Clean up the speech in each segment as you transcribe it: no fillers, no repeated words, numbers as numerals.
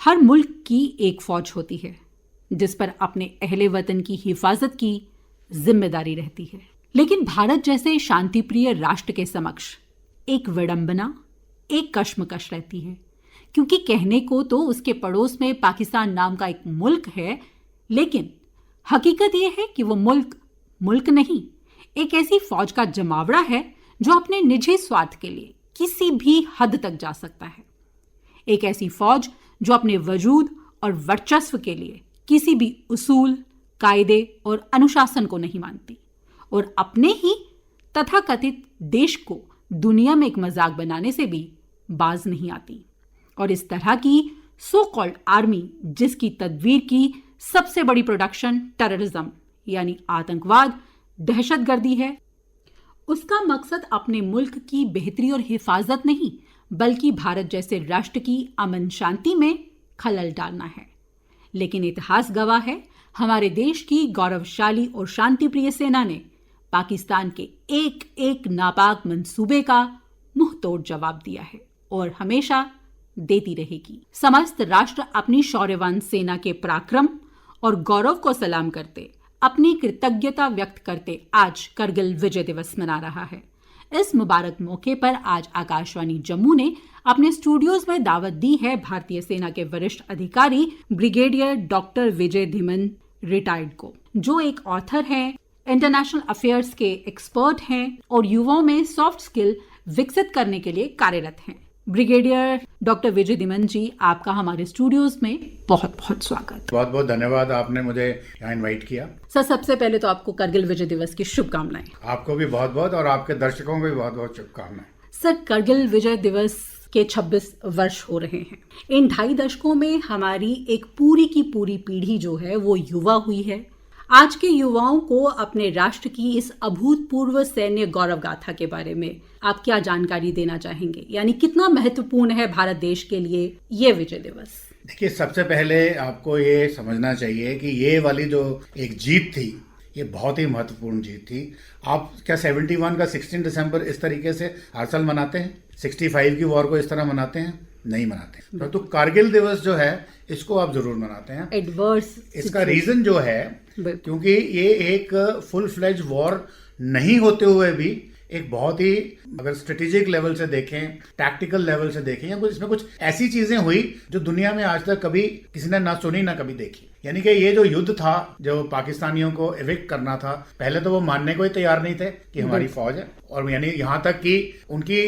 हर मुल्क की एक फौज होती है जिस पर अपने अहले वतन की हिफाजत की जिम्मेदारी रहती है। लेकिन भारत जैसे शांतिप्रिय राष्ट्र के समक्ष एक विडंबना, एक कश्मकश रहती है, क्योंकि कहने को तो उसके पड़ोस में पाकिस्तान नाम का एक मुल्क है, लेकिन हकीकत यह है कि वो मुल्क नहीं, एक ऐसी फौज का जमावड़ा है जो अपने निजी स्वार्थ के लिए किसी भी हद तक जा सकता है। एक ऐसी फौज जो अपने वजूद और वर्चस्व के लिए किसी भी उसूल, कायदे और अनुशासन को नहीं मानती और अपने ही तथाकथित देश को दुनिया में एक मजाक बनाने से भी बाज नहीं आती। और इस तरह की सो कॉल्ड आर्मी, जिसकी तदवीर की सबसे बड़ी प्रोडक्शन टेररिज्म यानी आतंकवाद, दहशतगर्दी है, उसका मकसद अपने मुल्क की बेहतरी और हिफाजत नहीं, बल्कि भारत जैसे राष्ट्र की अमन शांति में खलल डालना है। लेकिन इतिहास गवाह है, हमारे देश की गौरवशाली और शांतिप्रिय सेना ने पाकिस्तान के एक एक नापाक मंसूबे का मुंह तोड़ जवाब दिया है और हमेशा देती रहेगी। समस्त राष्ट्र अपनी शौर्यवान सेना के पराक्रम और गौरव को सलाम करते, अपनी कृतज्ञता व्यक्त करते आज करगिल विजय दिवस मना रहा है। इस मुबारक मौके पर आज आकाशवाणी जम्मू ने अपने स्टूडियोज में दावत दी है भारतीय सेना के वरिष्ठ अधिकारी ब्रिगेडियर डॉक्टर विजय धीमन रिटायर्ड को, जो एक ऑथर हैं, इंटरनेशनल अफेयर्स के एक्सपर्ट हैं और युवाओं में सॉफ्ट स्किल विकसित करने के लिए कार्यरत हैं। ब्रिगेडियर डॉक्टर विजय धीमन जी, आपका हमारे स्टूडियोज में बहुत बहुत स्वागत। बहुत बहुत धन्यवाद, आपने मुझे यहाँ इनवाइट किया। सर, सबसे पहले तो आपको करगिल विजय दिवस की शुभकामनाएं। आपको भी बहुत बहुत और आपके दर्शकों को भी बहुत बहुत शुभकामनाएं। सर, करगिल विजय दिवस के 26 वर्ष हो रहे हैं। इन 2.5 दशकों में हमारी एक पूरी की पूरी पीढ़ी जो है वो युवा हुई है। आज के युवाओं को अपने राष्ट्र की इस अभूतपूर्व सैन्य गौरव गाथा के बारे में आप क्या जानकारी देना चाहेंगे? यानी कितना महत्वपूर्ण है भारत देश के लिए ये विजय दिवस? देखिए, सबसे पहले आपको ये समझना चाहिए कि ये वाली जो एक जीत थी, ये बहुत ही महत्वपूर्ण जीत थी। आप क्या 71 का 16 दिसंबर इस तरीके से हर साल मनाते हैं? 65 की वॉर को इस तरह मनाते हैं? नहीं मनाते। तो कारगिल दिवस जो है इसको आप जरूर मनाते हैं। एडवर्स इसका रीजन जो है, क्योंकि ये एक फुल फ्लेज वॉर नहीं होते हुए भी एक बहुत ही, अगर स्ट्रेटेजिक लेवल से देखें, टैक्टिकल लेवल से देखें, या कुछ इसमें कुछ ऐसी चीजें हुई जो दुनिया में आज तक कभी किसी ने ना सुनी ना कभी देखी। यानी कि ये जो युद्ध था, जो पाकिस्तानियों को एविक्ट करना था, पहले तो वो मानने को ही तैयार नहीं थे कि हमारी फौज है। और यानी यहाँ तक कि उनकी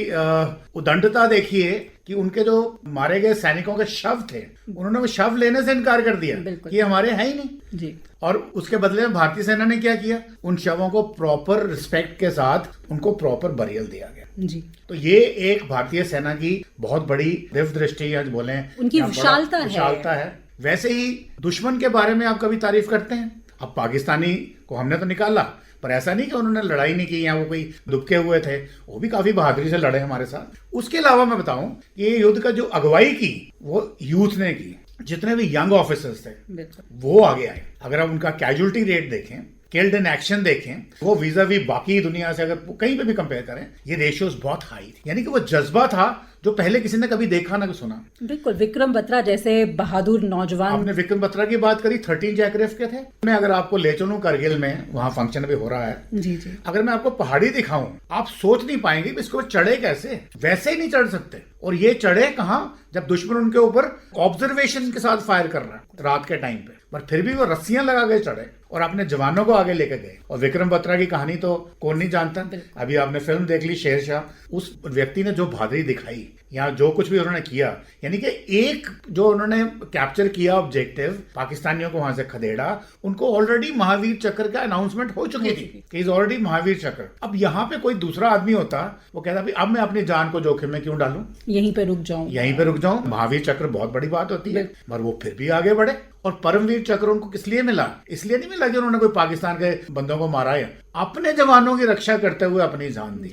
उदंडता देखिए कि उनके जो मारे गए सैनिकों के शव थे, उन्होंने वो शव लेने से इनकार कर दिया कि हमारे हैं ही नहीं जी। और उसके बदले में भारतीय सेना ने क्या किया? उन शवों को प्रॉपर रिस्पेक्ट के साथ उनको प्रॉपर बरियल दिया गया जी। तो ये एक भारतीय सेना की बहुत बड़ी दिव्य दृष्टि, आज बोले उनकी विशालता है। वैसे ही दुश्मन के बारे में आप कभी तारीफ करते हैं? अब पाकिस्तानी को हमने तो निकाला, पर ऐसा नहीं कि उन्होंने लड़ाई नहीं की या वो कोई दुबके हुए थे, वो भी काफी बहादुरी से लड़े हमारे साथ। उसके अलावा मैं बताऊं, ये युद्ध का जो अगुवाई की वो यूथ ने की। जितने भी यंग ऑफिसर्स थे वो आगे आए। अगर आप उनका कैजुअलिटी रेट देखें, किल्ड इन एक्शन देखें, वो वीज़ा-वी बाकी दुनिया से अगर कहीं पे भी कंपेयर करें, ये रेशियोज बहुत हाई थी। यानी कि वो जज्बा था जो पहले किसी ने कभी देखा ना सुना। बिल्कुल, विक्रम बत्रा जैसे बहादुर नौजवान। आपने विक्रम बत्रा की बात करी, 13 जैकरेफ के थे। मैं अगर आपको ले चलूं करगिल में, वहां फंक्शन भी हो रहा है जी जी। अगर मैं आपको पहाड़ी दिखाऊं, आप सोच नहीं पाएंगे कि इसको चढ़े कैसे। वैसे ही नहीं चढ़ सकते। और ये चढ़े कहां? जब दुश्मन उनके ऊपर ऑब्जर्वेशन के साथ फायर कर रहा है रात के टाइम पे, पर फिर भी वो रस्सियां लगा के चढ़े और अपने जवानों को आगे लेकर गए। और विक्रम बत्रा की कहानी तो कौन नहीं जानता। अभी आपने फिल्म देख ली शेरशाह। उस व्यक्ति ने जो बहादुरी दिखाई या जो कुछ भी उन्होंने किया, यानी कि एक जो उन्होंने कैप्चर किया ऑब्जेक्टिव, पाकिस्तानियों को वहां से खदेड़ा, उनको ऑलरेडी महावीर चक्र का अनाउंसमेंट हो चुकी थी कि इज ऑलरेडी महावीर चक्र। अब यहाँ पे कोई दूसरा आदमी होता, वो कहता अब मैं अपनी जान को जोखिम में क्यों डालूं, यहीं पे रुक जाऊं। महावीर चक्र बहुत बड़ी बात होती है, पर वो फिर भी आगे बढ़े। और परमवीर चक्र उनको किस लिए मिला? इसलिए नहीं मिला कि उन्होंने कोई पाकिस्तान के बंदों को मारा है, अपने जवानों की रक्षा करते हुए अपनी जान दी।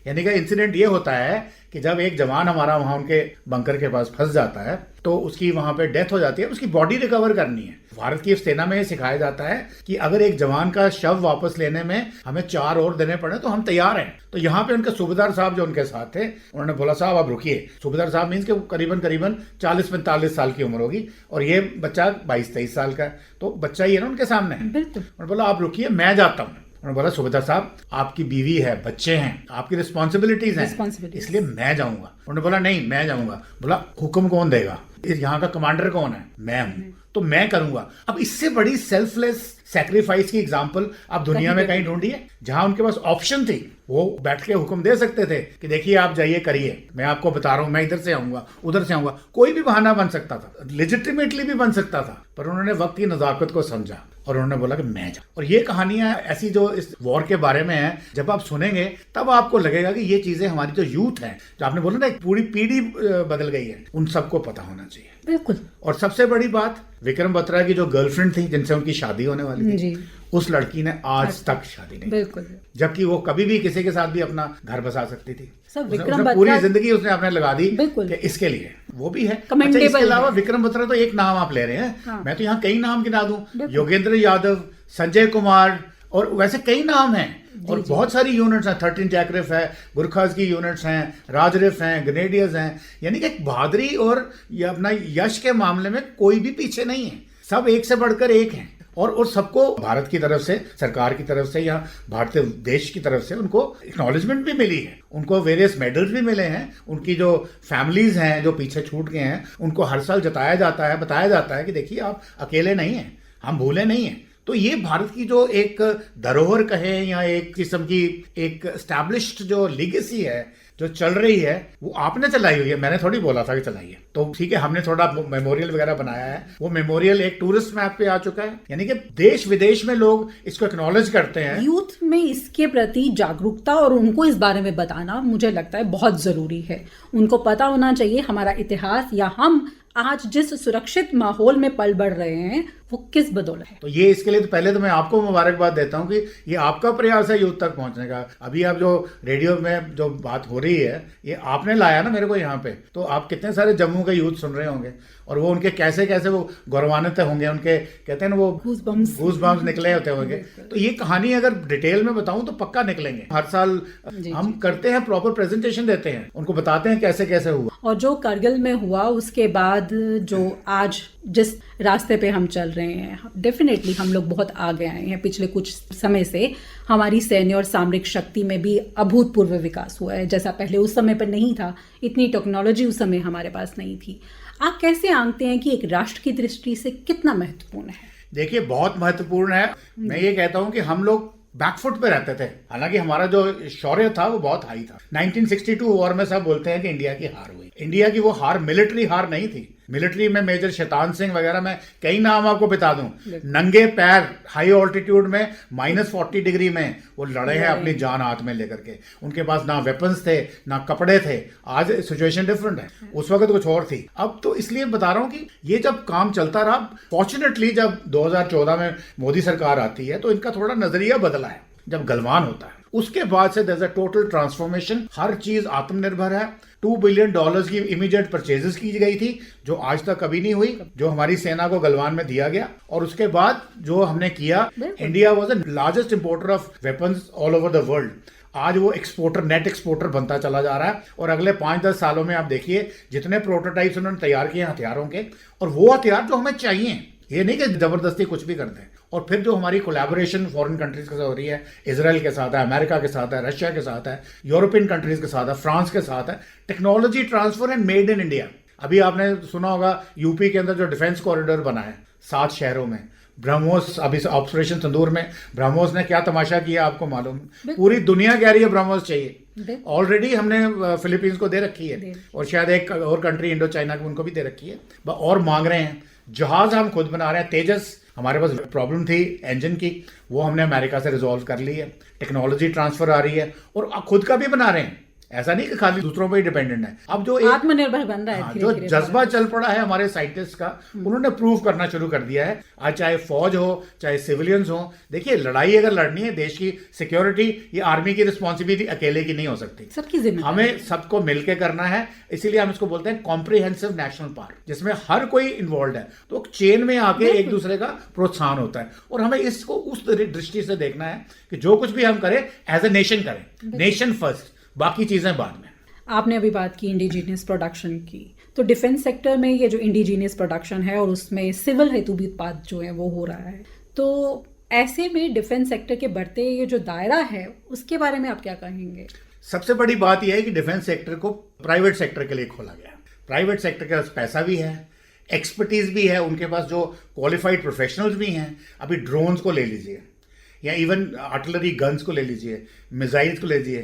यानी कि इंसिडेंट ये होता है कि जब एक जवान हमारा वहां उनके बंकर के पास फंस जाता है, तो उसकी वहां पे डेथ हो जाती है, उसकी बॉडी रिकवर करनी है। भारत की सेना में सिखाया जाता है कि अगर एक जवान का शव वापस लेने में हमें 4 और देने पड़े तो हम तैयार हैं। तो यहाँ पे उनके सूबेदार साहब जो उनके साथ थे, उन्होंने बोला साहब आप रुकिए। सूबेदार साहब मीन्स के करीबन 40-45 साल की उम्र होगी और ये बच्चा 22-23 साल का है, तो बच्चा ही है ना उनके सामने। बिल्कुल। उन्होंने बोला आप रुकिए, मैं जाता हूँ। उन्होंने बोला सूबेदार साहब आपकी बीवी है, बच्चे हैं, आपकी रिस्पॉन्सिबिलिटीज हैं, इसलिए मैं जाऊंगा। उन्होंने बोला नहीं मैं जाऊंगा। बोला हुक्म कौन देगा, यहाँ का कमांडर कौन है, मैं हूँ, तो मैं करूंगा। अब इससे बड़ी सेल्फलेस सैक्रिफाइस की एग्जांपल आप दुनिया में कहीं ढूंढिए जहां उनके पास ऑप्शन थी। वो बैठ के हुक्म दे सकते थे कि देखिए आप जाइए करिए, मैं आपको बता रहा हूं, मैं इधर से आऊंगा उधर से आऊंगा। कोई भी बहाना बन सकता था, लेजिटिमेटली भी बन सकता था, पर उन्होंने वक्त की नजाकत को समझा और उन्होंने बोला कि मैं जाऊं। और ये कहानियां ऐसी जो इस वॉर के बारे में है, जब आप सुनेंगे तब आपको लगेगा कि ये चीजें हमारी जो यूथ है, जो आपने बोला ना एक पूरी पीढ़ी बदल गई है, उन सबको पता होना चाहिए। बिल्कुल। और सबसे बड़ी बात, विक्रम बत्रा की जो गर्लफ्रेंड थी जिनसे उनकी शादी होने वाली थी, उस लड़की ने आज तक शादी नहीं, बिल्कुल, जबकि वो कभी भी किसी के साथ भी अपना घर बसा सकती थी। विक्रम बत्रा पूरी जिंदगी उसने अपने लगा दी कि इसके लिए। वो भी है। अच्छा, इसके अलावा विक्रम बत्रा तो एक नाम आप ले रहे हैं, हाँ। मैं तो यहाँ कई नाम गिना दूं, योगेंद्र यादव, संजय कुमार, और वैसे कई नाम हैं। और बहुत सारी यूनिट्स हैं, 13 जैकरिफ है, गुरखाज की यूनिट्स हैं, राजरिफ हैं, ग्रेनेडियर्स हैं। यानी कि बहादुरी और अपना यश के मामले में कोई भी पीछे नहीं है, सब एक से बढ़कर एक हैं। और सबको भारत की तरफ से, सरकार की तरफ से या भारतीय देश की तरफ से उनको एक्नॉलेजमेंट भी मिली है, उनको वेरियस मेडल्स भी मिले हैं। उनकी जो फैमिलीज हैं जो पीछे छूट गए हैं, उनको हर साल जताया जाता है, बताया जाता है कि देखिए आप अकेले नहीं हैं, हम भूले नहीं हैं। तो ये भारत की जो एक धरोहर कहे या एक किस्म की एक एस्टैब्लिश्ड जो लीगेसी है जो चल रही है, वो आपने चलाई हुई है, मैंने थोड़ी बोला था कि चलाइए। तो ठीक है, हमने थोड़ा मेमोरियल वगैरह बनाया है, वो मेमोरियल एक टूरिस्ट मैप पे आ चुका है। यानी कि देश विदेश में लोग इसको एक्नॉलेज करते हैं। यूथ में इसके प्रति जागरूकता और उनको इस बारे में बताना मुझे लगता है बहुत जरूरी है। उनको पता होना चाहिए हमारा इतिहास, या हम आज जिस सुरक्षित माहौल में पल बढ़ रहे हैं वो किस बदौलत है। तो ये इसके लिए तो पहले तो मैं आपको मुबारकबाद देता हूं कि ये आपका प्रयास है यूथ तक पहुंचने का। अभी आप जो रेडियो में जो बात हो रही है, ये आपने लाया ना मेरे को यहाँ पे, तो आप कितने सारे जम्मू के यूथ सुन रहे होंगे और वो उनके कैसे कैसे वो गौरवान्वित होंगे, उनके कहते हैं ना वो गूज बम्स निकले होते होंगे। तो ये कहानी अगर डिटेल में बताऊं तो पक्का निकलेंगे। हर साल हम करते हैं, प्रॉपर प्रेजेंटेशन देते हैं, उनको बताते हैं कैसे कैसे हुआ। और जो करगिल में हुआ उसके बाद जो आज जिस रास्ते पे हम चल रहे हैं, डेफिनेटली हम लोग बहुत आगे आए हैं। पिछले कुछ समय से हमारी सैन्य और सामरिक शक्ति में भी अभूतपूर्व विकास हुआ है, जैसा पहले उस समय पर नहीं था। इतनी टेक्नोलॉजी उस समय हमारे पास नहीं थी। आप कैसे आंकते हैं कि एक राष्ट्र की दृष्टि से कितना महत्वपूर्ण है? देखिए, बहुत महत्वपूर्ण है। मैं ये कहता हूं कि हम लोग बैकफुट पे रहते थे, हालांकि हमारा जो शौर्य था वो बहुत हाई था। 1962 वॉर में सब बोलते हैं कि इंडिया की हार हुई। इंडिया की वो हार मिलिट्री हार नहीं थी। मिलिट्री में मेजर शैतान सिंह वगैरह, में कई नाम आपको बता दूं, नंगे पैर हाई ऑल्टीट्यूड में -40 डिग्री में वो लड़े हैं अपनी जान हाथ में लेकर के। उनके पास ना वेपन्स थे ना कपड़े थे। आज सिचुएशन डिफरेंट है, उस वक्त कुछ और थी। अब तो इसलिए बता रहा हूं कि ये जब काम चलता रहा, फॉर्चुनेटली जब 2014 में मोदी सरकार आती है तो इनका थोड़ा नजरिया बदला है। जब गलवान होता है उसके बाद से there is a total transformation. हर चीज आत्मनिर्भर है। $2 बिलियन की इमीडिएट परचेजेस की गई थी, जो आज तक कभी नहीं हुई, जो हमारी सेना को गलवान में दिया गया। और उसके बाद जो हमने किया, India was the largest importer of weapons all over the world. आज वो एक्सपोर्टर, नेट एक्सपोर्टर बनता चला जा रहा है। और अगले 5-10 सालों में आप देखिए जितने प्रोटोटाइप्स उन्होंने तैयार किए हथियारों के, और वो हथियार जो हमें चाहिए, ये नहीं कि जबरदस्ती कुछ भी कर दें। और फिर जो हमारी कोलैबोरेशन फॉरेन कंट्रीज के साथ हो रही है, इजराइल के साथ है, अमेरिका के साथ है, रशिया के साथ है, यूरोपियन कंट्रीज के साथ है, फ्रांस के साथ है। Technology transfer and made in India. अभी आपने सुना होगा यूपी के अंदर जो डिफेंस कॉरिडोर बना है 7 शहरों में। ब्रह्मोस, अभी ऑपरेशन सिंदूर में ब्रह्मोस ने क्या तमाशा किया आपको मालूम? पूरी दुनिया कह रही है ब्रह्मोस चाहिए। ऑलरेडी हमने फिलीपींस को दे रखी है, और शायद एक और कंट्री इंडो चाइना को, उनको भी दे रखी है, और मांग रहे हैं। जहाज हम खुद बना रहे हैं। तेजस, हमारे पास प्रॉब्लम थी इंजन की, वो हमने अमेरिका से रिजॉल्व कर ली है। टेक्नोलॉजी ट्रांसफर आ रही है और खुद का भी बना रहे हैं। ऐसा नहीं कि खाली दूसरों पर ही डिपेंडेंट है। अब जो एक आत्मनिर्भर बन रहा है हाँ, धीरे जो धीरे जज्बा चल पड़ा है हमारे साइंटिस्ट का, उन्होंने प्रूव करना शुरू कर दिया है। आज चाहे फौज हो चाहे सिविलियंस हो, देखिए लड़ाई अगर लड़नी है देश की सिक्योरिटी, ये आर्मी की रिस्पॉन्सिबिलिटी अकेले की नहीं हो सकती, सबकी जिम्मेदारी, हमें सबको मिलकर करना है। इसीलिए हम इसको बोलते हैं कॉम्प्रिहेंसिव नेशनल पार्क, जिसमें हर कोई इन्वॉल्व है, तो चेन में आके एक दूसरे का प्रोत्साहन होता है। और हमें इसको उस दृष्टि से देखना है कि जो कुछ भी हम करें एज ए नेशन करें, नेशन फर्स्ट, बाकी चीजें बाद में। आपने अभी बात की इंडिजीनियस प्रोडक्शन की, तो डिफेंस सेक्टर में ये जो इंडिजीनियस प्रोडक्शन है और उसमें सिविल हेतु भी उत्पाद जो है वो हो रहा है, तो ऐसे में डिफेंस सेक्टर के बढ़ते ये जो दायरा है उसके बारे में आप क्या कहेंगे? सबसे बड़ी बात यह है कि डिफेंस सेक्टर को प्राइवेट सेक्टर के लिए खोला गया। प्राइवेट सेक्टर के पास पैसा भी है, एक्सपर्टीज भी है, उनके पास जो क्वालिफाइड प्रोफेशनल्स भी हैं। अभी ड्रोन्स को ले लीजिए या इवन आर्टिलरी गन्स को ले लीजिए, मिसाइल्स को ले लीजिए,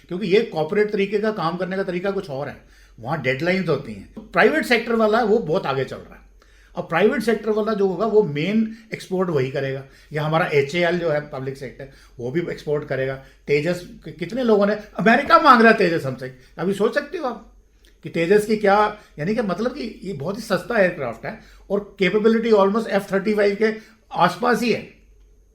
क्योंकि ये कॉर्पोरेट तरीके का काम करने का तरीका कुछ और है, वहाँ डेडलाइंस होती हैं। प्राइवेट सेक्टर वाला वो बहुत आगे चल रहा है। अब प्राइवेट सेक्टर वाला जो होगा वो मेन एक्सपोर्ट वही करेगा, या हमारा HAL जो है पब्लिक सेक्टर, वो भी एक्सपोर्ट करेगा। तेजस कितने लोगों ने, अमेरिका मांग रहा है तेजस हमसे, अभी सोच सकते हो आप कि तेजस की क्या, यानी कि मतलब कि ये बहुत ही सस्ता एयरक्राफ्ट है और कैपेबिलिटी ऑलमोस्ट F-35 के आसपास ही है।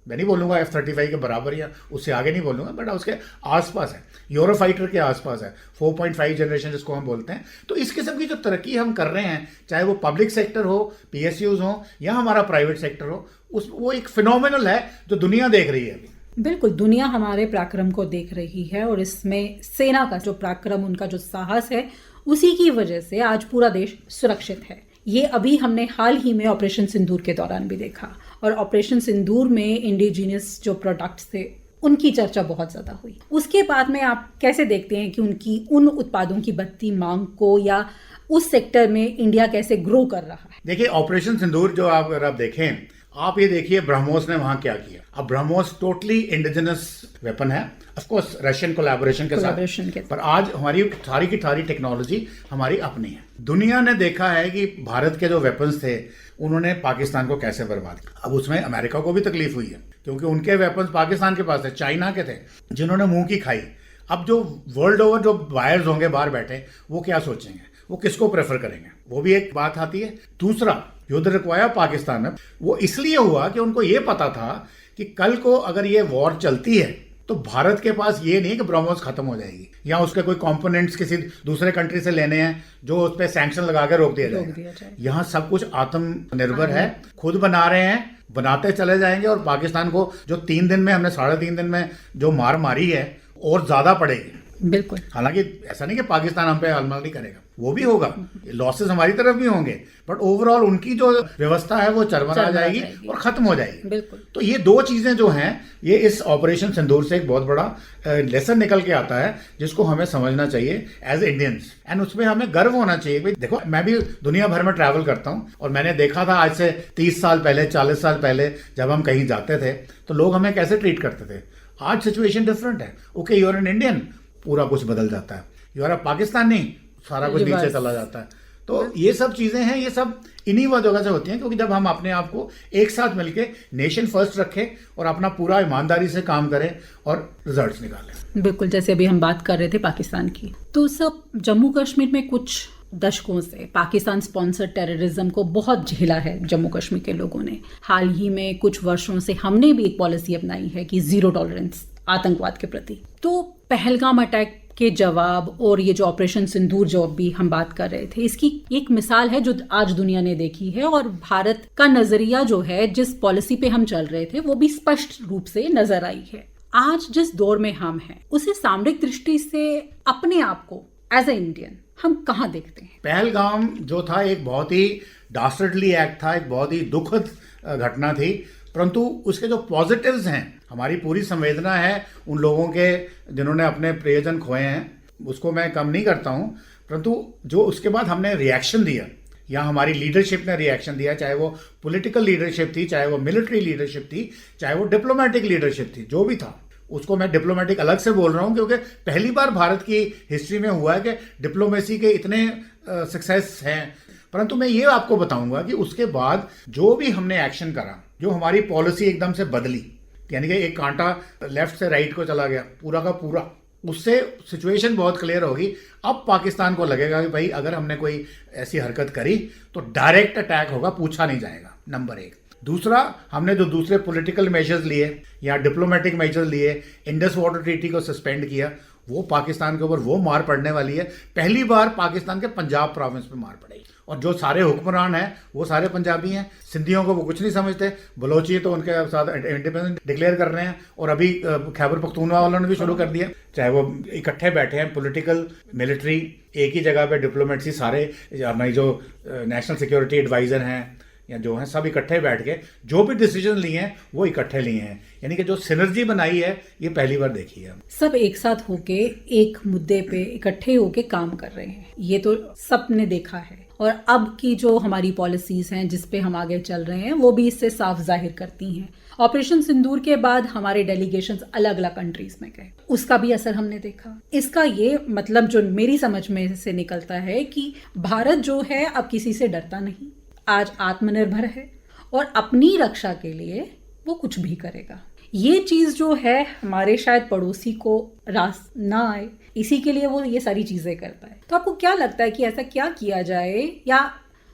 मैं नहीं बोलूँगा F-35 के बराबर या उससे आगे नहीं बोलूँगा, बट उसके आसपास है, यूरोफाइटर के आसपास है, 4.5 जनरेशन जिसको हम बोलते हैं। तो इस किस्म की जो तरक्की हम कर रहे हैं, चाहे वो पब्लिक सेक्टर हो, PSUs हो या हमारा प्राइवेट सेक्टर हो, वो एक फिनोमिनल है जो दुनिया देख रही है अभी। बिल्कुल, दुनिया हमारे पराक्रम को देख रही है और इसमें सेना का जो पराक्रम, उनका जो साहस है, उसी की वजह से आज पूरा देश सुरक्षित है। ये अभी हमने हाल ही में ऑपरेशन सिंदूर के दौरान भी देखा, और ऑपरेशन सिंदूर में इंडिजीनियस जो प्रोडक्ट्स थे उनकी चर्चा बहुत ज़्यादा हुई। उसके बाद में आप कैसे देखते हैं कि उनकी उन उत्पादों की बढ़ती मांग को या उस सेक्टर में इंडिया कैसे ग्रो कर रहा है? देखिए ऑपरेशन सिंदूर जो अगर आप देखें, आप ये देखिए ब्रह्मोस ने वहां क्या किया। अब ब्रह्मोस टोटली इंडिजिनस वेपन है, ऑफ कोर्स रशियन कोलैबोरेशन के साथ, पर आज हमारी सारी की सारी टेक्नोलॉजी हमारी अपनी है। दुनिया ने देखा है कि भारत के जो वेपन्स थे उन्होंने पाकिस्तान को कैसे बर्बाद किया। अब उसमें अमेरिका को भी तकलीफ हुई है, क्योंकि उनके वेपन्स पाकिस्तान के पास थे, चाइना के थे, जिन्होंने मुंह की खाई। अब जो वर्ल्ड ओवर जो बायर्स होंगे बाहर बैठे, वो क्या सोचेंगे, वो किसको प्रेफर करेंगे, वो भी एक बात आती है। दूसरा, युद्ध रुकवाया पाकिस्तान में, वो इसलिए हुआ कि उनको ये पता था कि कल को अगर ये वॉर चलती है तो भारत के पास ये नहीं कि ब्रह्मोस खत्म हो जाएगी या उसके कोई कंपोनेंट्स किसी दूसरे कंट्री से लेने हैं जो उस पर सैंक्शन लगा के रोक दिया जाएगा। यहाँ सब कुछ आत्मनिर्भर है, खुद बना रहे हैं, बनाते चले जाएंगे, और पाकिस्तान को जो 3 दिन में, हमने 3.5 दिन में जो मार मारी है और ज्यादा पड़ेगी। बिल्कुल, हालांकि ऐसा नहीं कि पाकिस्तान हम पे हमला नहीं करेगा, वो भी होगा, लॉसेस हमारी तरफ भी होंगे, बट ओवरऑल उनकी जो व्यवस्था है वो चरमरा जाएगी और खत्म हो जाएगी। बिल्कुल। तो ये दो चीजें जो हैं, ये इस ऑपरेशन सिंदूर से एक बहुत बड़ा लेसन निकल के आता है, जिसको हमें समझना चाहिए एज इंडियंस, एंड उसमें हमें गर्व होना चाहिए। भाई देखो, मैं भी दुनिया भर में ट्रैवल करता हूँ और मैंने देखा था आज से 30 साल पहले, 40 साल पहले जब हम कहीं जाते थे तो लोग हमें कैसे ट्रीट करते थे। आज सिचुएशन डिफरेंट है। Okay, you are an Indian, पूरा कुछ बदल जाता है। यू आर अ पाकिस्तानी, सारा कुछ नीचे चला जाता है। तो ये सब चीजें हैं, ये सब इन्हीं वजह से होती हैं, क्योंकि जब हम अपने आप को एक साथ मिलके नेशन फर्स्ट रखें और अपना पूरा ईमानदारी से काम करें और रिजल्ट्स निकालें। बिल्कुल, जैसे अभी हम बात कर रहे थे पाकिस्तान की, तो सब जम्मू कश्मीर में कुछ दशकों से पाकिस्तान स्पॉन्सर्ड टेररिज्म को बहुत झेला है जम्मू कश्मीर के लोगों ने। हाल ही में कुछ वर्षों से हमने भी एक पॉलिसी अपनाई है कि जीरो टॉलरेंस आतंकवाद के प्रति। तो पहलगाम अटैक के जवाब और ये जो ऑपरेशन सिंदूर जो अभी हम बात कर रहे थे, इसकी एक मिसाल है जो आज दुनिया ने देखी है, और भारत का नजरिया जो है, जिस पॉलिसी पे हम चल रहे थे, वो भी स्पष्ट रूप से नजर आई है। आज जिस दौर में हम हैं, उसे सामरिक दृष्टि से अपने आप को एज ए इंडियन हम कहाँ देखते हैं? पहलगाम जो था एक बहुत ही डास्टर्डली एक्ट था, एक बहुत ही दुखद घटना थी, परंतु उसके जो पॉजिटिव्स हैं, हमारी पूरी संवेदना है उन लोगों के जिन्होंने अपने प्रियजन खोए हैं, उसको मैं कम नहीं करता हूं, परंतु जो उसके बाद हमने रिएक्शन दिया या हमारी लीडरशिप ने रिएक्शन दिया, चाहे वो पॉलिटिकल लीडरशिप थी, चाहे वो मिलिट्री लीडरशिप थी, चाहे वो डिप्लोमेटिक लीडरशिप थी, जो भी था, उसको मैं डिप्लोमेटिक अलग से बोल रहा हूं क्योंकि पहली बार भारत की हिस्ट्री में हुआ है कि डिप्लोमेसी के इतने सक्सेस हैं। परंतु मैं ये आपको बताऊंगा कि उसके बाद जो भी हमने एक्शन करा, जो हमारी पॉलिसी एकदम से बदली, यानी कि एक कांटा लेफ्ट से राइट को चला गया, पूरा का पूरा, उससे सिचुएशन बहुत क्लियर होगी। अब पाकिस्तान को लगेगा कि भाई अगर हमने कोई ऐसी हरकत करी तो डायरेक्ट अटैक होगा, पूछा नहीं जाएगा, नंबर एक। दूसरा, हमने जो दूसरे पॉलिटिकल मेजर्स लिए या डिप्लोमेटिक मेजर्स लिए, इंडस वाटर ट्रीटी को सस्पेंड किया, वो पाकिस्तान के ऊपर वो मार पड़ने वाली है। पहली बार पाकिस्तान के पंजाब प्रोविंस में मार पड़ेगी, और जो सारे हुक्मरान हैं वो सारे पंजाबी हैं। सिंधियों को वो कुछ नहीं समझते, बलोची तो उनके साथ इंडिपेंडेंस डिक्लेयर कर रहे हैं, और अभी खैबर पख्तूनवा वालों ने भी शुरू कर दिया। चाहे वो इकट्ठे बैठे हैं, पॉलिटिकल, मिलिट्री, एक ही जगह पे डिप्लोमेट्सी, सारे हमारी जो नेशनल सिक्योरिटी एडवाइजर हैं या जो हैं, सब इकट्ठे बैठ के जो भी डिसीजन लिए हैं वो इकट्ठे लिए हैं। यानी कि जो सिनर्जी बनाई है ये पहली बार देखी है। सब एक साथ होके एक मुद्दे पे इकट्ठे होके काम कर रहे हैं, ये तो सबने देखा है। और अब की जो हमारी पॉलिसीज हैं जिस पे हम आगे चल रहे हैं वो भी इससे साफ जाहिर करती हैं। ऑपरेशन सिंदूर के बाद हमारे डेलीगेशंस अलग अलग कंट्रीज में गए, उसका भी असर हमने देखा। इसका ये मतलब जो मेरी समझ में से निकलता है कि भारत जो है अब किसी से डरता नहीं, आज आत्मनिर्भर है और अपनी रक्षा के लिए वो कुछ भी करेगा। ये चीज जो है हमारे शायद पड़ोसी को रास ना आए, इसी के लिए वो ये सारी चीजें करता है। तो आपको क्या लगता है कि ऐसा क्या किया जाए या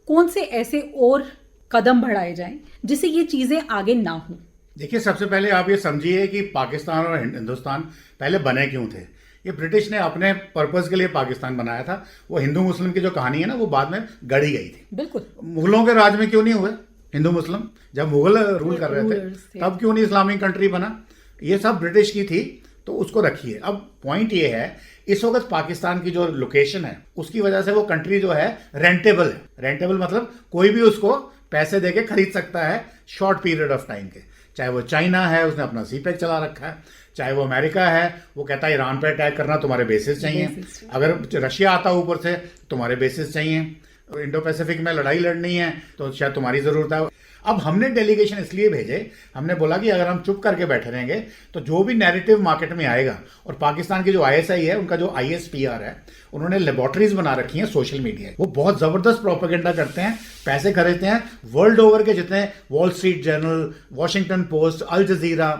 कौन से ऐसे और कदम बढ़ाए जाएं जिससे ये चीजें आगे ना हो? देखिए, सबसे पहले आप ये समझिए कि पाकिस्तान और हिंदुस्तान पहले बने क्यों थे। ये ब्रिटिश ने अपने पर्पस के लिए पाकिस्तान बनाया था। वो हिंदू मुस्लिम की जो कहानी है ना, वो बाद में गढ़ी गई थी। बिल्कुल। मुगलों के राज में क्यों नहीं हुए हिंदू मुस्लिम? जब मुगल रूल कर रहे थे तब क्यों नहीं इस्लामिक कंट्री बना? ये सब ब्रिटिश की थी, तो उसको रखिए। अब पॉइंट ये है, इस वक्त पाकिस्तान की जो लोकेशन है उसकी वजह से वो कंट्री जो है रेंटेबल है। रेंटेबल मतलब कोई भी उसको पैसे देके खरीद सकता है शॉर्ट पीरियड ऑफ टाइम के। चाहे वो चाइना है, उसने अपना सीपेक चला रखा है, चाहे वो अमेरिका है, वो कहता है ईरान पे अटैक करना, तुम्हारे बेसिस चाहिए। अगर रशिया आता ऊपर से, तुम्हारे बेसिस चाहिए। इंडो पैसिफिक में लड़ाई लड़नी है तो शायद तुम्हारी जरूरत है। अब हमने डेलीगेशन इसलिए भेजे, हमने बोला कि अगर हम चुप करके बैठे रहेंगे तो जो भी नैरेटिव मार्केट में आएगा, और पाकिस्तान की जो आईएसआई है, उनका जो आईएसपीआर है, उन्होंने लेबोरेटरीज बना रखी हैं सोशल मीडिया, वो बहुत जबरदस्त प्रोपेगेंडा करते हैं, पैसे खरीदते हैं। वर्ल्ड ओवर के जितने Wall Street Journal, Washington Post, Al Jazeera,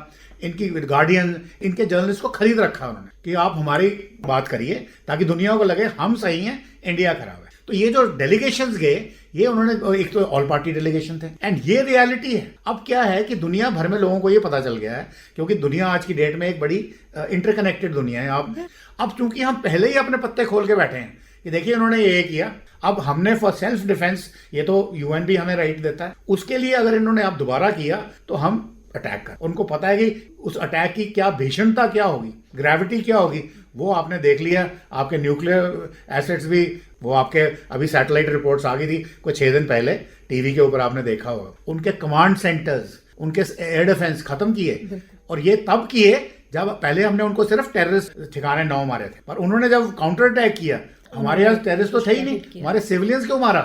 इनकी गार्डियन, इनके जर्नलिस्ट को खरीद रखा है उन्होंने कि आप हमारी बात करिए ताकि दुनिया को लगे हम सही हैं, इंडिया खराब है। तो ये जो डेलीगेशंस गए, ये उन्होंने, एक तो ऑल पार्टी डेलीगेशन थे, एंड ये रियलिटी है। अब क्या है कि दुनिया भर में लोगों को ये पता चल गया है, क्योंकि दुनिया आज की डेट में एक बड़ी इंटरकनेक्टेड दुनिया है। अब चूंकि हम पहले ही अपने पत्ते खोल के बैठे हैं कि देखिए उन्होंने ये किया, अब हमने फॉर सेल्फ डिफेंस, ये तो यूएन भी हमें राइट देता है, उसके लिए अगर इन्होंने अब दोबारा किया तो हम अटैक कर। उनको पता है कि उस अटैक की क्या भीषणता क्या होगी, ग्रेविटी क्या होगी, वो आपने देख लिया। आपके न्यूक्लियर एसेट्स भी, वो आपके अभी सैटेलाइट रिपोर्ट्स आ गई थी कुछ 6 दिन पहले, टीवी के ऊपर आपने देखा होगा। उनके कमांड सेंटर्स, उनके एयर डिफेंस खत्म किए, और ये तब किए जब पहले हमने उनको सिर्फ टेररिस्ट ठिकाने 9 मारे थे, पर उन्होंने जब काउंटर अटैक किया, हमारे यहाँ टेररिस्ट तो थे ही नहीं, हमारे सिविलियंस को मारा,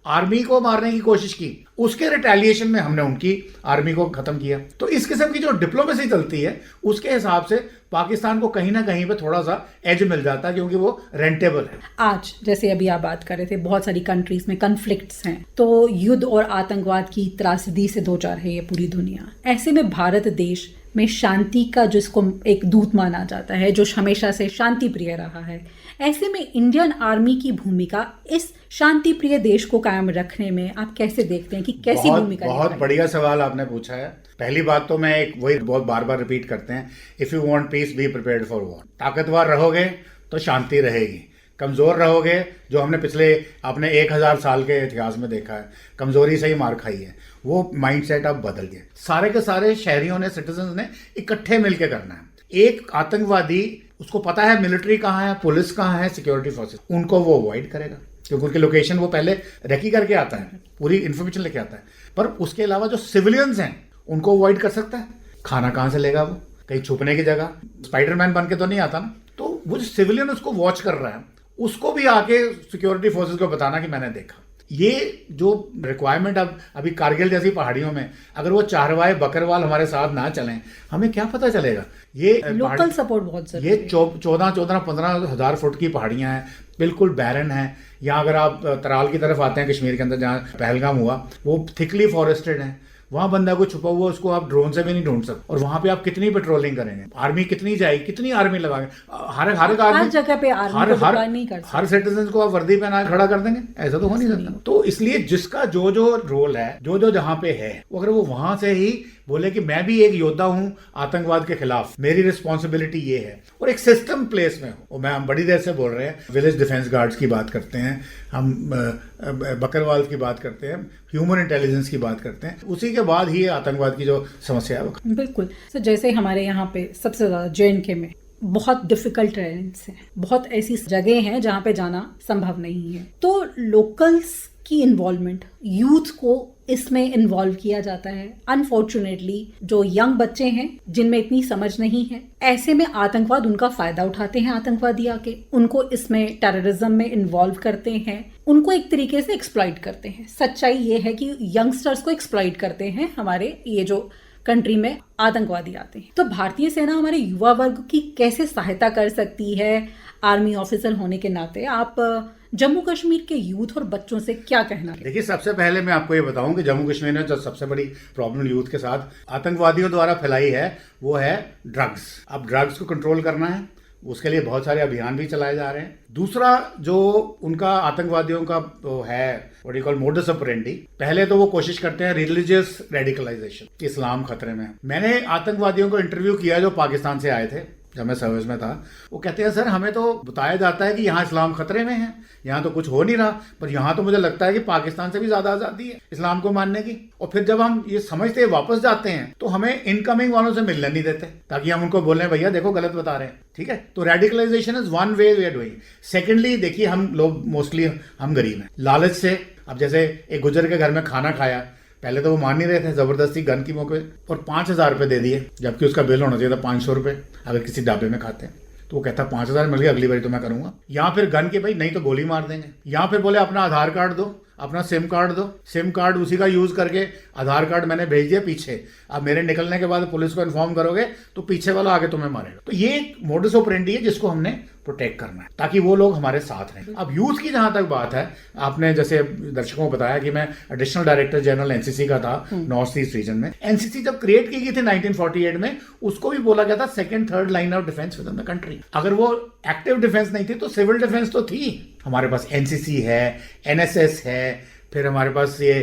आर्मी को मारने की कोशिश की, उसके रिटेलिएशन में हमने उनकी आर्मी को खत्म किया। तो इस किस्म की जो डिप्लोमेसी चलती है, उसके हिसाब से पाकिस्तान को कहीं ना कहीं पे थोड़ा सा एज मिल जाता है, क्योंकि वो रेंटेबल है। आज जैसे अभी आप बात कर रहे थे, बहुत सारी कंट्रीज में कन्फ्लिक्ट्स हैं, तो युद्ध और आतंकवाद की त्रासदी से दो चार है ये पूरी दुनिया। ऐसे में भारत देश में शांति का, जिसको एक दूत माना जाता है, जो हमेशा से शांति प्रिय रहा है, ऐसे में इंडियन आर्मी की भूमिका इस शांति प्रिय देश को कायम रखने में आप कैसे देखते हैं कि कैसी भूमिका? बहुत बढ़िया सवाल आपने पूछा है। पहली बात तो मैं एक वही बहुत बार बार रिपीट करते हैं, if you want piece be prepared for war. ताकतवर रहोगे तो शांति रहेगी, कमजोर रहोगे, जो हमने पिछले अपने 1000 साल के इतिहास में देखा है, कमजोरी से ही मार खाई है, वो माइंडसेट अब बदल गया। सारे के सारे शहरियों ने, सिटीजन्स ने इकट्ठे मिलकर करना है। एक आतंकवादी, उसको पता है मिलिट्री कहाँ है, पुलिस कहाँ है, सिक्योरिटी फोर्सेस, उनको वो अवॉइड करेगा, क्योंकि उनकी लोकेशन वो पहले रेकी करके आता है, पूरी इन्फॉर्मेशन लेके आता है। पर उसके अलावा जो सिविलियंस हैं उनको अवॉइड कर सकता है। खाना कहाँ से लेगा वो? कहीं छुपने की जगह, स्पाइडरमैन बन के तो नहीं आता ना। तो वो जो सिविलियन उसको वॉच कर रहा है, उसको भी आके सिक्योरिटी फोर्सेस को बताना कि मैंने देखा। ये जो रिक्वायरमेंट अब अभी कारगिल जैसी पहाड़ियों में, अगर वो चारवाए बकरवाल हमारे साथ ना चलें, हमें क्या पता चलेगा? ये लोकल सपोर्ट बहुत जरूरी है। ये 14-15 हज़ार फुट की पहाड़ियां हैं, बिल्कुल बैरन है। यहाँ अगर आप तराल की तरफ आते हैं कश्मीर के अंदर, जहाँ पहलगाम हुआ, वो थिकली फॉरेस्टेड है, वहां बंदा को छुपा हुआ उसको आप ड्रोन से भी नहीं ढूंढ सकते। और वहां पे आप कितनी पेट्रोलिंग करेंगे, आर्मी कितनी जाएगी, कितनी आर्मी लगाएंगे, हर जगह पे आर्मी को डिप्लॉय नहीं कर सकते। हर सिटीजन को आप वर्दी पहना खड़ा कर देंगे, ऐसा तो हो नहीं सकता। तो इसलिए जिसका जो जो रोल है, जो जो जहां पे है, अगर वो वहां से ही बोले कि मैं भी एक योद्धा हूं आतंकवाद के खिलाफ, मेरी रिस्पॉन्सिबिलिटी ये है, और एक सिस्टम प्लेस में हो। हम बड़ी देर से बोल रहे हैं, विलेज डिफेंस गार्ड्स की बात करते हैं हम, बकरवाल की बात करते हैं, ह्यूमन इंटेलिजेंस की बात करते हैं, उसी के बाद ही आतंकवाद की जो समस्या है वो। बिल्कुल। तो जैसे हमारे यहाँ पे सबसे ज्यादा JNK में बहुत डिफिकल्ट ट्रेंड्स हैं, बहुत ऐसी जगह हैं जहाँ पे जाना संभव नहीं है। तो लोकल्स की इन्वॉल्वमेंट, यूथ को इसमें इन्वॉल्व किया जाता है। अनफॉर्चुनेटली जो यंग बच्चे हैं जिनमें इतनी समझ नहीं है, ऐसे में आतंकवाद उनका फायदा उठाते हैं, आतंकवादी आके उनको इसमें टेररिज्म में इन्वॉल्व करते हैं, उनको एक तरीके से एक्सप्लॉइट करते हैं। सच्चाई ये है कि यंगस्टर्स को एक्सप्लॉइट करते हैं हमारे ये जो कंट्री में आतंकवादी आते हैं। तो भारतीय सेना हमारे युवा वर्ग की कैसे सहायता कर सकती है? आर्मी ऑफिसर होने के नाते आप जम्मू कश्मीर के यूथ और बच्चों से क्या कहना है? देखिए, सबसे पहले मैं आपको ये बताऊं कि जम्मू कश्मीर में जो सबसे बड़ी प्रॉब्लम यूथ के साथ आतंकवादियों द्वारा फैलाई है वो है ड्रग्स। अब ड्रग्स को कंट्रोल करना है, उसके लिए बहुत सारे अभियान भी चलाए जा रहे हैं। दूसरा जो उनका आतंकवादियों का तो है what you call modus operandi, पहले तो वो कोशिश करते हैं रिलीजियस रेडिकलाइजेशन, इस्लाम खतरे में। मैंने आतंकवादियों को इंटरव्यू किया जो पाकिस्तान से आए थे जब मैं सर्विस में था। वो कहते हैं सर हमें तो बताया जाता है कि यहाँ इस्लाम खतरे में है, यहाँ तो कुछ हो नहीं रहा, पर यहाँ तो मुझे लगता है कि पाकिस्तान से भी ज्यादा आजादी है इस्लाम को मानने की। और फिर जब हम ये समझते वापस जाते हैं तो हमें इनकमिंग वालों से मिलने नहीं देते ताकि हम उनको बोलें भैया देखो गलत बता रहे हैं। ठीक है, तो radicalisation is one way we are doing. Secondly देखिए, हम लोग मोस्टली हम गरीब हैं, लालच से, अब जैसे एक गुजर के घर में खाना खाया, पहले तो वो मान नहीं रहे थे, जबरदस्ती गन की मौके और 5,000 रुपए दे दिए, जबकि उसका बिल होना चाहिए था 500 रुपए अगर किसी ढाबे में खाते हैं। तो वो कहता 5,000 मिल गया, अगली बारी तो मैं करूंगा। या फिर गन के भाई नहीं तो गोली मार देंगे, या फिर बोले अपना आधार कार्ड दो, अपना सिम कार्ड दो, सिम कार्ड उसी का यूज करके आधार कार्ड मैंने भेज दिया पीछे, अब मेरे निकलने के बाद पुलिस को इन्फॉर्म करोगे तो पीछे वाला आगे तुम्हें मारेगा। तो ये एक मोडस ऑपरेंडी है जिसको हमने प्रोटेक्ट करना है ताकि वो लोग हमारे साथ रहें। अब यूथ की जहां तक बात है, आपने जैसे दर्शकों को बताया कि मैं एडिशनल डायरेक्टर जनरल एनसीसी का था नॉर्थ ईस्ट रीजन में। एनसीसी जब क्रिएट की गई थी 1948 में, उसको भी बोला गया था second third line of defence with in the country. अगर वो एक्टिव डिफेंस नहीं थी तो सिविल डिफेंस तो थी। हमारे पास एनसीसी है, एनएसएस है, फिर हमारे पास ये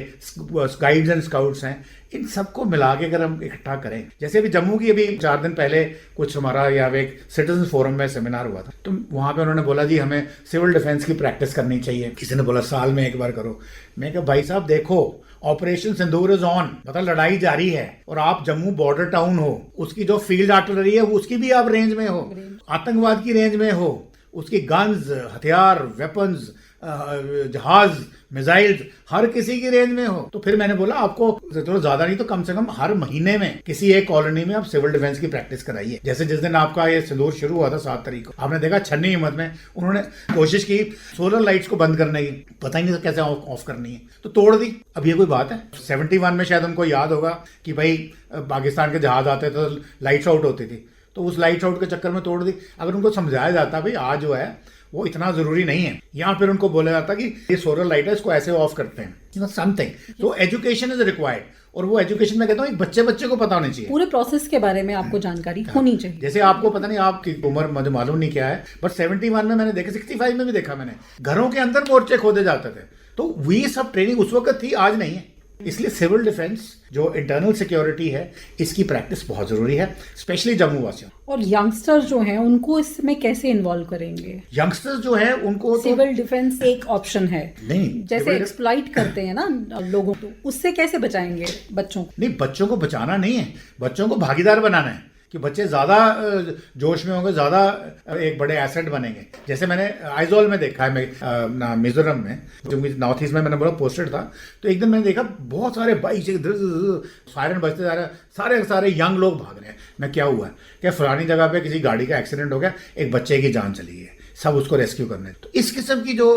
गाइड्स एंड स्काउट्स हैं। इन सबको मिला के अगर हम इकट्ठा करें, जैसे अभी जम्मू की अभी 4 दिन पहले कुछ हमारा यहाँ पे एक सिटीजन फोरम में सेमिनार हुआ था, तो वहां पे उन्होंने बोला जी हमें सिविल डिफेंस की प्रैक्टिस करनी चाहिए। किसी ने बोला साल में एक बार करो। मैं कहा भाई साहब देखो, ऑपरेशन सिंदूर इज ऑन, मतलब लड़ाई जारी है, और आप जम्मू बॉर्डर टाउन हो, उसकी जो फील्ड आर्टिलरी है उसकी भी आप रेंज में हो, आतंकवाद की रेंज में हो, उसकी गन्स, हथियार, वेपन्स, जहाज, मिसाइल्स हर किसी की रेंज में हो। तो फिर मैंने बोला आपको चलो ज्यादा नहीं तो कम से कम हर महीने में किसी एक कॉलोनी में आप सिविल डिफेंस की प्रैक्टिस कराइए। जैसे जिस दिन आपका ये सिंदूर शुरू हुआ था 7 तारीख को, आपने देखा छन्नी हिम्मत में उन्होंने कोशिश की सोलर लाइट्स को बंद करने की, पता ही नहीं था कैसे ऑफ करनी है, तो तोड़ दी। अब ये कोई बात है? 71 में शायद उनको याद होगा कि भाई पाकिस्तान के जहाज आते तो लाइट्स आउट होती थी, तो उस लाइट्स आउट के चक्कर में तोड़ दी। अगर उनको समझाया जाता भाई आज जो है वो इतना जरूरी नहीं है, या फिर उनको बोला जाता कि ये सोलर लाइट है इसको ऐसे ऑफ करते हैं, समथिंग। तो एजुकेशन इज रिक्वायर्ड, और वो एजुकेशन में कहता हूँ एक बच्चे को पता होनी चाहिए, पूरे प्रोसेस के बारे में आपको जानकारी होनी चाहिए। जैसे आपको पता नहीं आपकी उम्र मुझे मालूम नहीं क्या है, बट 71 में मैंने देखा, 65 में भी देखा मैंने, घरों के अंदर मोर्चे खोदे जाते थे। तो ये सब ट्रेनिंग उस वक्त थी, आज नहीं है। इसलिए सिविल डिफेंस जो इंटरनल सिक्योरिटी है इसकी प्रैक्टिस बहुत जरूरी है, स्पेशली जम्मू वासियों। और यंगस्टर्स जो हैं उनको इसमें कैसे इन्वॉल्व करेंगे? यंगस्टर्स जो है उनको सिविल डिफेंस एक ऑप्शन है, नहीं जैसे एक्सप्लॉइट करते हैं ना लोगों को, उससे कैसे बचाएंगे बच्चों को? नहीं, बच्चों को बचाना नहीं है, बच्चों को भागीदार बनाना है कि बच्चे ज्यादा जोश में होंगे, ज्यादा एक बड़े एसेट बनेंगे। जैसे मैंने आइजोल में देखा है, मिजोरम में, जो नॉर्थ ईस्ट में मैंने बोला पोस्टेड था, तो एक दिन मैंने देखा बहुत सारे बाइक सायरन बजते जा रहे हैं, सारे यंग लोग भाग रहे हैं। मैं क्या हुआ क्या फलानी जगह पे किसी गाड़ी का एक्सीडेंट हो गया, एक बच्चे की जान चली है, सब उसको रेस्क्यू करने। तो इस किस्म की जो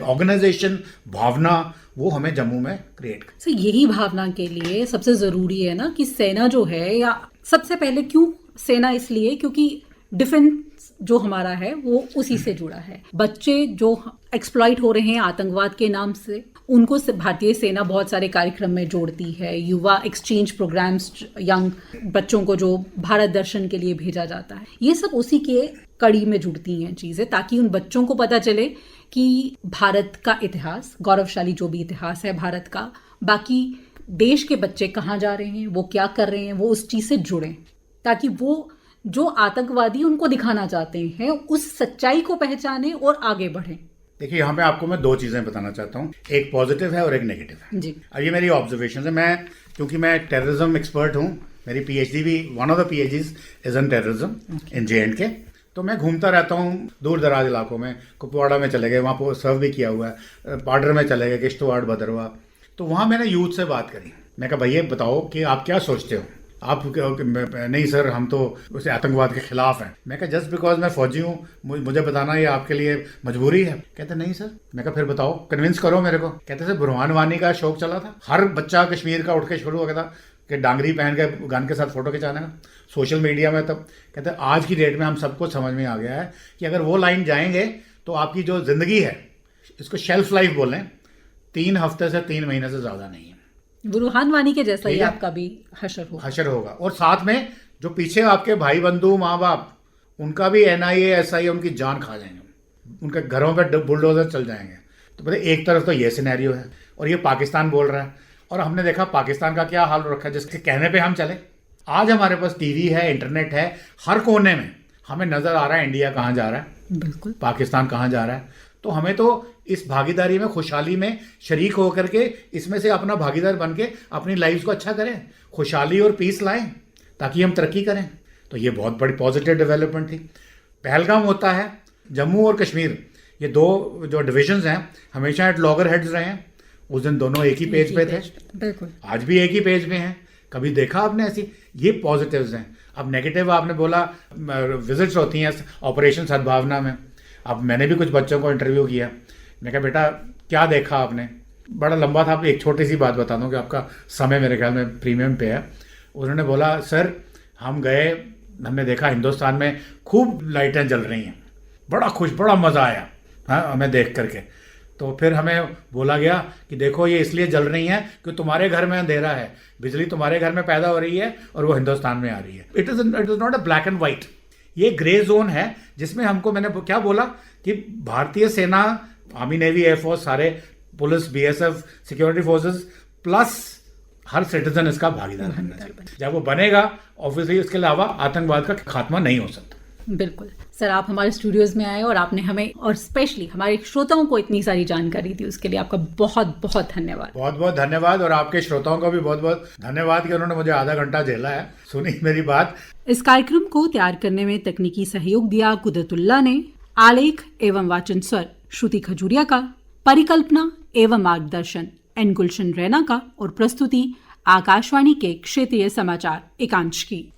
ऑर्गेनाइजेशन भावना वो हमें जम्मू में क्रिएट कर। तो यही भावना के लिए सबसे जरूरी है ना कि सेना जो है, या सबसे पहले क्यों सेना, इसलिए क्योंकि डिफेंस जो हमारा है वो उसी से जुड़ा है। बच्चे जो एक्सप्लॉइट हो रहे हैं आतंकवाद के नाम से, उनको भारतीय सेना बहुत सारे कार्यक्रम में जोड़ती है, युवा एक्सचेंज प्रोग्राम्स, यंग बच्चों को जो भारत दर्शन के लिए भेजा जाता है, ये सब उसी के कड़ी में जुड़ती हैं चीज़ें, ताकि उन बच्चों को पता चले कि भारत का इतिहास, गौरवशाली जो भी इतिहास है भारत का, बाकी देश के बच्चे कहाँ जा रहे हैं, वो क्या कर रहे हैं, वो उस चीज़ से जुड़ें, ताकि वो जो आतंकवादी उनको दिखाना चाहते हैं उस सच्चाई को पहचाने और आगे बढ़ें। देखिए, यहाँ पे आपको मैं दो चीज़ें बताना चाहता हूँ, एक पॉजिटिव है और एक नेगेटिव है जी। अब ये मेरी ऑब्जर्वेशन है। क्योंकि मैं टेररिज्म एक्सपर्ट हूँ, मेरी पीएचडी भी, one of the PhDs is in terrorism in JNK, तो मैं घूमता रहता हूँ दूर दराज इलाकों में। कुपवाड़ा में चले गए, वहाँ पर सर्व भी किया हुआ है, पाडर में चले गए, किश्तवाड़, भदरवा, तो वहाँ मैंने यूथ से बात करी। मैं कहा भैया बताओ कि आप क्या सोचते हो, आप नहीं सर हम तो उसे आतंकवाद के खिलाफ हैं। मैं कहा जस्ट बिकॉज मैं फौजी हूँ मुझे बताना ये आपके लिए मजबूरी है? कहते नहीं सर। मैं कहा फिर बताओ, कन्विंस करो मेरे को। कहते सर बुरहान वानी का शौक चला था, हर बच्चा कश्मीर का उठ के शुरू हो गया था कि डांगरी पहन के गन के साथ फोटो खिंचाने का सोशल मीडिया में। तब कहते आज की डेट में हम सबको समझ में आ गया है कि अगर वो लाइन जाएंगे तो आपकी जो जिंदगी है, इसको शेल्फ लाइफ बोलें, 3 हफ्ते से 3 महीने से ज्यादा नहीं है। बुरहान वानी के जैसा ही आपका भी हशर होगा। और साथ में जो पीछे आपके भाई बंधु माँ बाप, उनका भी NIA SIA उनकी जान खा जाएंगे, उनके घरों पे बुलडोजर चल जाएंगे। तो पता एक तरफ तो ये सिनेरियो है और ये पाकिस्तान बोल रहा है, और हमने देखा पाकिस्तान का क्या हाल रखा है जिसके कहने पे हम चले। आज हमारे पास टीवी है, इंटरनेट है, हर कोने में हमें नजर आ रहा है इंडिया कहाँ जा रहा है, बिल्कुल पाकिस्तान कहाँ जा रहा है। तो हमें तो इस भागीदारी में, खुशहाली में शरीक होकर के इसमें से अपना भागीदार बन के अपनी लाइफ को अच्छा करें, खुशहाली और पीस लाएं ताकि हम तरक्की करें। तो ये बहुत बड़ी पॉजिटिव डेवलपमेंट थी। पहलगाम होता है, जम्मू और कश्मीर, ये दो जो डिविजन्स हैं हमेशा एट लॉगर हेड्स रहे हैं। उस दिन दोनों एक ही पेज पे थे, बिल्कुल आज भी एक ही पेज पे हैं। कभी देखा आपने ऐसी? ये पॉजिटिव्स हैं। अब नेगेटिव आपने बोला, विजिट्स होती हैं ऑपरेशन सद्भावना में। अब मैंने भी कुछ बच्चों को इंटरव्यू किया, मैं कहा बेटा क्या देखा आपने? बड़ा लंबा था, एक छोटी सी बात बता दूं कि आपका समय मेरे ख्याल में प्रीमियम पे है। उन्होंने बोला सर हम गए, हमने देखा हिंदुस्तान में खूब लाइटें जल रही हैं, बड़ा खुश, बड़ा मज़ा आया हाँ हमें देख करके। तो फिर हमें बोला गया कि देखो ये इसलिए जल रही हैं कि तुम्हारे घर में अंधेरा है, बिजली तुम्हारे घर में पैदा हो रही है और वो हिंदुस्तान में आ रही है। It is not a black and white, ये ग्रे जोन है जिसमें हमको, मैंने क्या बोला कि भारतीय सेना, आर्मी, नेवी, एयरफोर्स, सारे police, BSF, security forces plus हर सिटीजन इसका भागीदार बनना चाहिए। जब वो बनेगा ऑब्वियसली इसके अलावा आतंकवाद का खात्मा नहीं हो सकता। बिल्कुल सर, आप हमारे स्टूडियोज में आए और आपने हमें और स्पेशली हमारे श्रोताओं को इतनी सारी जानकारी दी, उसके लिए आपका बहुत बहुत धन्यवाद। बहुत बहुत धन्यवाद, और आपके श्रोताओं का भी बहुत बहुत धन्यवाद कि उन्होंने मुझे आधा घंटा झेला है, सुनी मेरी बात। इस कार्यक्रम को तैयार करने में तकनीकी सहयोग दिया कुदरतुल्ला ने। आलेख एवं वाचन स्वर श्रुति खजूरिया का, परिकल्पना एवं मार्गदर्शन N. गुलशन रैना का और प्रस्तुति आकाशवाणी के क्षेत्रीय समाचार एकांश की।